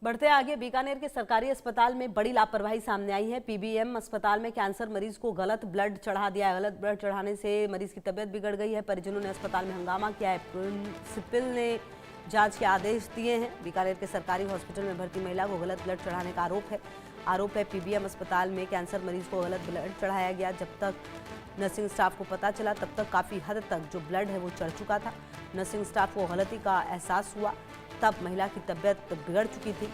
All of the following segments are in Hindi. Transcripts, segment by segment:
बढ़ते आगे, बीकानेर के सरकारी अस्पताल में बड़ी लापरवाही सामने आई है। पीबीएम अस्पताल में कैंसर मरीज को गलत ब्लड चढ़ा दिया है। गलत ब्लड चढ़ाने से मरीज की तबीयत बिगड़ गई है। परिजनों ने अस्पताल में हंगामा किया है। प्रिंसिपल ने जांच के आदेश दिए हैं। बीकानेर के सरकारी हॉस्पिटल में भर्ती महिला को गलत ब्लड चढ़ाने का आरोप है। पीबीएम अस्पताल में कैंसर मरीज को गलत ब्लड चढ़ाया गया। जब तक नर्सिंग स्टाफ को पता चला तब तक काफ़ी हद तक जो ब्लड है वो चढ़ चुका था। नर्सिंग स्टाफ को गलती का एहसास हुआ तब महिला की तबीयत बिगड़ चुकी थी।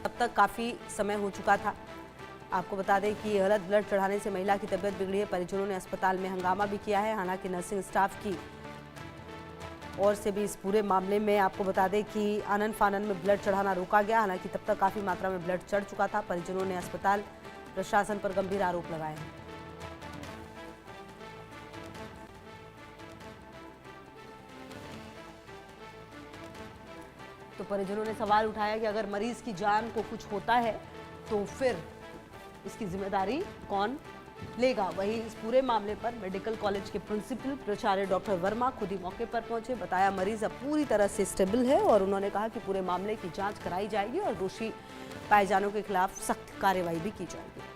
तब तक काफ़ी समय हो चुका था। आपको बता दें कि गलत ब्लड चढ़ाने से महिला की तबीयत बिगड़ी है। परिजनों ने अस्पताल में हंगामा भी किया है। हालांकि नर्सिंग स्टाफ की ओर से भी इस पूरे मामले में आपको बता दें कि आनन फानन में ब्लड चढ़ाना रोका गया। हालांकि तब तक काफ़ी मात्रा में ब्लड चढ़ चुका था। परिजनों ने अस्पताल प्रशासन पर गंभीर आरोप लगाए हैं। तो परिजनों ने सवाल उठाया कि अगर मरीज की जान को कुछ होता है तो फिर इसकी जिम्मेदारी कौन लेगा। वहीं इस पूरे मामले पर मेडिकल कॉलेज के प्रिंसिपल प्राचार्य डॉक्टर वर्मा खुद ही मौके पर पहुंचे। बताया मरीज अब पूरी तरह से स्टेबल है और उन्होंने कहा कि पूरे मामले की जांच कराई जाएगी और दोषी पाए जाने के खिलाफ सख्त कार्रवाई भी की जाएगी।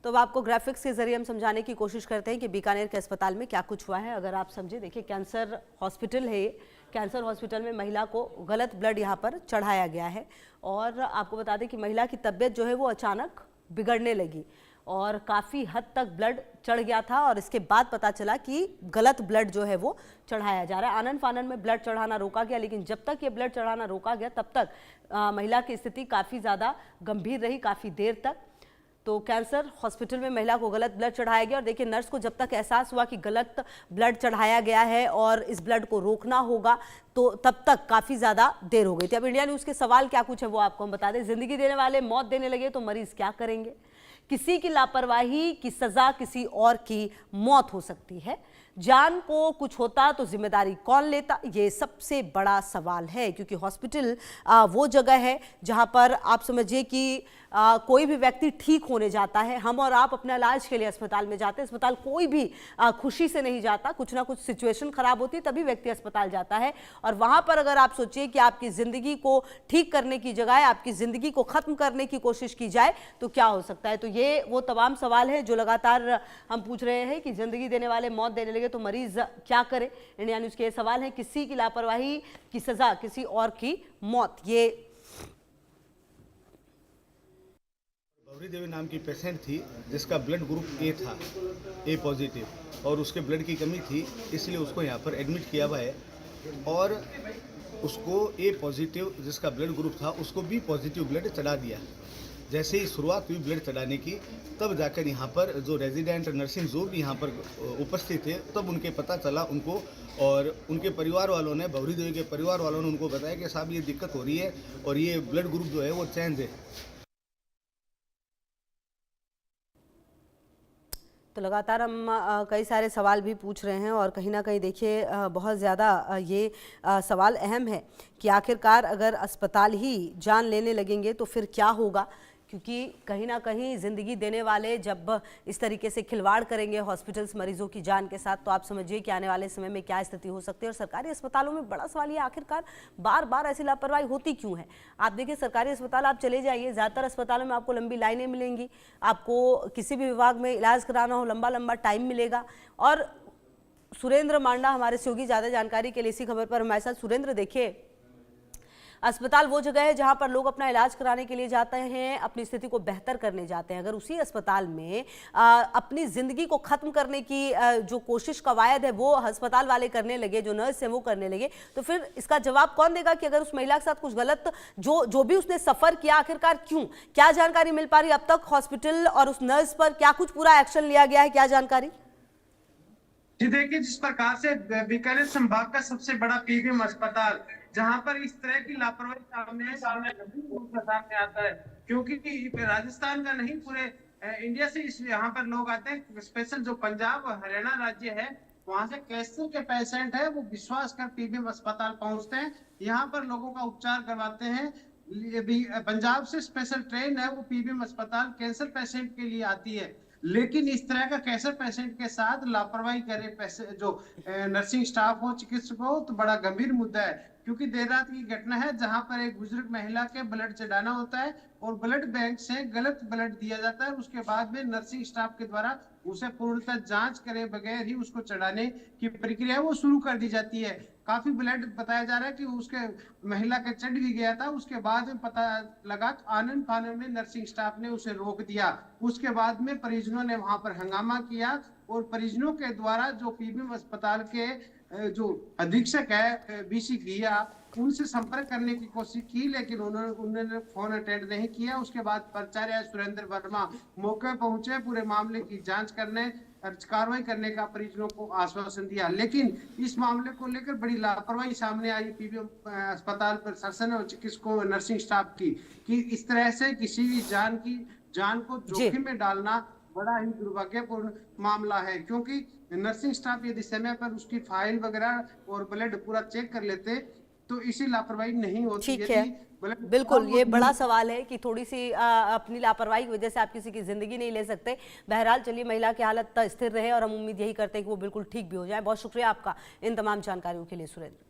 तो अब आपको ग्राफिक्स के जरिए हम समझाने की कोशिश करते हैं कि बीकानेर के अस्पताल में क्या कुछ हुआ है। अगर आप समझे, देखिए कैंसर हॉस्पिटल है। कैंसर हॉस्पिटल में महिला को गलत ब्लड यहाँ पर चढ़ाया गया है और आपको बता दें कि महिला की तबीयत जो है वो अचानक बिगड़ने लगी और काफ़ी हद तक ब्लड चढ़ गया था और इसके बाद पता चला कि गलत ब्लड जो है वो चढ़ाया जा रहा है। आनन फानन में ब्लड चढ़ाना रोका गया, लेकिन जब तक ये ब्लड चढ़ाना रोका गया तब तक महिला की स्थिति काफ़ी ज़्यादा गंभीर रही, काफ़ी देर तक। तो कैंसर हॉस्पिटल में महिला को गलत ब्लड चढ़ाया गया और देखिए नर्स को जब तक एहसास हुआ कि गलत ब्लड चढ़ाया गया है और इस ब्लड को रोकना होगा तो तब तक काफ़ी ज़्यादा देर हो गई थी। अब इंडिया न्यूज़ के सवाल क्या कुछ है वो आपको हम बता दें। जिंदगी देने वाले मौत देने लगे तो मरीज क्या करेंगे। किसी की लापरवाही की सज़ा किसी और की मौत हो सकती है। जान को कुछ होता तो जिम्मेदारी कौन लेता, ये सबसे बड़ा सवाल है। क्योंकि हॉस्पिटल वो जगह है जहां पर आप समझिए कि कोई भी व्यक्ति ठीक होने जाता है। हम और आप अपने इलाज के लिए अस्पताल में जाते हैं। अस्पताल कोई भी खुशी से नहीं जाता, कुछ ना कुछ सिचुएशन खराब होती है तभी व्यक्ति अस्पताल जाता है। और वहां पर अगर आप सोचिए कि आपकी ज़िंदगी को ठीक करने की जगह आपकी ज़िंदगी को ख़त्म करने की कोशिश की जाए तो क्या हो सकता है। तो ये वो तमाम सवाल है जो लगातार हम पूछ रहे हैं कि ज़िंदगी देने वाले मौत देने लगे तो मरीज क्या करे। इंडिया न्यूज़ के ये सवाल है। किसी की लापरवाही की सज़ा किसी और की मौत। ये गौरी देवी नाम की पेशेंट थी जिसका ब्लड ग्रुप ए था, ए पॉजिटिव, और उसके ब्लड की कमी थी, इसलिए उसको यहाँ पर एडमिट किया हुआ है। और उसको ए पॉजिटिव जिसका ब्लड ग्रुप था उसको बी पॉजिटिव ब्लड चढ़ा दिया। जैसे ही शुरुआत हुई ब्लड चढ़ाने की तब जाकर यहाँ पर जो रेजिडेंट नर्सिंग जो भी यहाँ पर उपस्थित थे तब उनके पता चला उनको, और उनके परिवार वालों ने, गौरी देवी के परिवार वालों ने उनको बताया कि साहब ये दिक्कत हो रही है और ये ब्लड ग्रुप जो है वो चेंज है। तो लगातार हम कई सारे सवाल भी पूछ रहे हैं और कहीं ना कहीं देखिए बहुत ज़्यादा ये सवाल अहम है कि आखिरकार अगर अस्पताल ही जान लेने लगेंगे तो फिर क्या होगा। क्योंकि कहीं ना कहीं ज़िंदगी देने वाले जब इस तरीके से खिलवाड़ करेंगे हॉस्पिटल्स मरीजों की जान के साथ तो आप समझिए कि आने वाले समय में क्या स्थिति हो सकती है। और सरकारी अस्पतालों में बड़ा सवाल ये आखिरकार बार बार ऐसी लापरवाही होती क्यों है। आप देखिए सरकारी अस्पताल आप चले जाइए, ज़्यादातर अस्पतालों में आपको लंबी लाइनें मिलेंगी। आपको किसी भी विभाग में इलाज कराना हो लंबा लंबा टाइम मिलेगा। और सुरेंद्र मांडा हमारे सहयोगी ज़्यादा जानकारी के लिए इसी खबर पर हमारे साथ। सुरेंद्र, देखिए अस्पताल वो जगह है जहां पर लोग अपना इलाज कराने के लिए जाते हैं, अपनी स्थिति को बेहतर करने जाते हैं। अगर उसी अस्पताल में अपनी ज़िंदगी को ख़त्म करने की जो कोशिश कवायद है वो अस्पताल वाले करने लगे, जो नर्स है वो करने लगे, तो फिर इसका जवाब कौन देगा कि अगर उस महिला के साथ कुछ गलत जो भी उसने सफ़र किया आखिरकार क्यों, क्या जानकारी मिल पा रही है अब तक हॉस्पिटल और उस नर्स पर, क्या कुछ पूरा एक्शन लिया गया है, क्या जानकारी। जी देखिए, जिस प्रकार से बीकानेर संभाग का सबसे बड़ा पीबीएम अस्पताल जहां पर इस तरह की लापरवाही सामने आता है, क्योंकि राजस्थान का नहीं पूरे इंडिया से इस यहाँ पर लोग आते हैं। स्पेशल जो पंजाब हरियाणा राज्य है वहां से कैंसर के पेशेंट है वो विश्वास कर पीबीएम अस्पताल पहुंचते हैं, यहाँ पर लोगों का उपचार करवाते हैं। पंजाब से स्पेशल ट्रेन है, वो पीबीएम अस्पताल कैंसर पेशेंट के लिए आती है, लेकिन इस तरह का कैंसर पेशेंट के साथ लापरवाही करे जो नर्सिंग स्टाफ हो, चिकित्सक हो, तो बड़ा गंभीर मुद्दा है। क्योंकि देर रात की घटना है जहां पर एक बुजुर्ग महिला के ब्लड चढ़ाना होता है और ब्लड बैंक से गलत ब्लड दिया जाता है, उसके बाद में नर्सिंग स्टाफ के द्वारा उसे पूर्णतः जांच करे बगैर ही उसको चढ़ाने की प्रक्रिया वो शुरू कर दी जाती है। काफी ब्लड बताया जा रहा है कि उसके महिला का चढ़ भी गया था, उसके बाद में पता लगा आनन फानन में नर्सिंग स्टाफ ने उसे रोक दिया। उसके बाद में परिजनों ने वहां पर हंगामा किया और परिजनों के द्वारा जो पीबीएम अस्पताल के जो अधीक्षक है बीसी घिया, उनसे संपर्क करने की कोशिश की, लेकिन उन्होंने फोन अटेंड नहीं किया। उसके बाद प्राचार्य सुरेंद्र वर्मा मौके पहुंचे, पूरे मामले की जांच करने कार्रवाई करने का परिजनों को आश्वासन दिया, लेकिन इस मामले को लेकर बड़ी लापरवाही सामने आई पीबीएम अस्पताल प्रशासन और चिकित्सकों नर्सिंग स्टाफ की, कि इस तरह से किसी भी जान को जोखिम में डालना बड़ा ही दुर्भाग्यपूर्ण मामला है। क्योंकि नर्सिंग स्टाफ यदि समय पर उसकी फाइल वगैरह और ब्लड पूरा चेक कर लेते तो इसी लापरवाही नहीं होती। ठीक है, बिल्कुल ये बड़ा सवाल है कि थोड़ी सी अपनी लापरवाही की वजह से आप किसी की जिंदगी नहीं ले सकते। बहरहाल चलिए, महिला की हालत स्थिर रहे और हम उम्मीद यही करते हैं कि वो बिल्कुल ठीक भी हो जाए। बहुत शुक्रिया आपका इन तमाम जानकारियों के लिए सुरेंद्र।